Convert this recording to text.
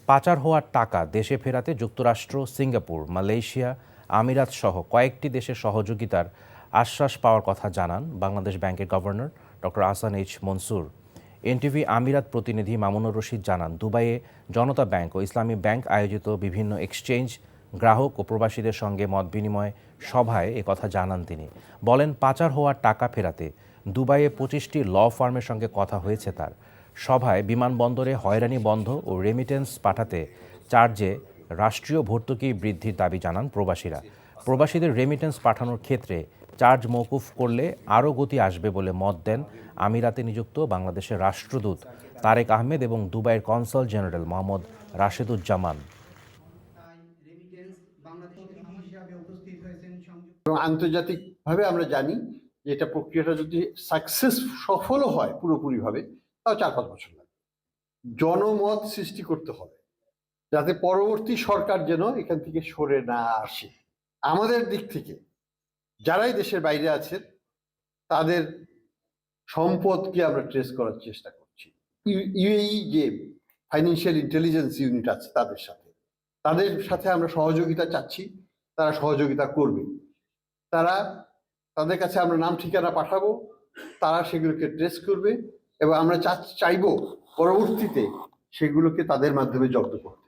পাচার হওয়ার টাকা দেশে ফেরাতে যুক্তরাষ্ট্র, সিঙ্গাপুর, মালয়েশিয়া, আমিরাত সহ কয়েকটি দেশের সহযোগিতার আশ্বাস পাওয়ার কথা জানান বাংলাদেশ ব্যাংকের governor doctor Ahsan H Mansur. NTV আমিরাত প্রতিনিধি মামুনুর রশিদ জানান, দুবাইয়ে জনতা ব্যাংক ও ইসলামী ব্যাংক আয়োজিত বিভিন্ন এক্সচেঞ্জ, গ্রাহক ও প্রবাসীদের সঙ্গে মত বিনিময় সভায় একথা জানান তিনি। বলেন, পাচার হওয়ার টাকা ফেরাতে দুবাইয়ে 25টি ল ফার্মের সঙ্গে কথা হয়েছে তার। সভায় বিমানবন্দরে হয়রানি বন্ধ ও রেমিটেন্স পাঠাতে চার্জে রাষ্ট্রীয় ভর্তুকি বৃদ্ধির দাবি জানান প্রবাসীরা। প্রবাসীদের রেমিটেন্স পাঠানোর ক্ষেত্রে চার্জ মওকুফ করলে আরও গতি আসবে বলে মত দেন আমিরাতে নিযুক্ত বাংলাদেশের রাষ্ট্রদূত তারেক আহমেদ এবং দুবাইয়ের কনসাল জেনারেল মোহাম্মদ রাশেদুজ্জামান। এবং আন্তর্জাতিকভাবে আমরা জানি যে এটা প্রক্রিয়াটা যদি সফলও হয় পুরোপুরিভাবে, তাও 4-5 বছর লাগবে। জনমত সৃষ্টি করতে হবে যাতে পরবর্তী সরকার যেন এখান থেকে সরে না আসে। আমাদের দিক থেকে যারাই দেশের বাইরে আছেন তাদের সম্পদকে আমরা ট্রেস করার চেষ্টা করছি। ইউএই যে ফাইন্যান্সিয়াল ইন্টেলিজেন্স ইউনিট আছে তাদের সাথে আমরা সহযোগিতা চাচ্ছি, তারা সহযোগিতা করবে। তাদের কাছে আমরা নাম ঠিকানা পাঠাবো, তারা সেগুলোকে ট্রেস করবে এবং আমরা চাইবো পরবর্তীতে সেগুলোকে তাদের মাধ্যমে জব্দ করতে।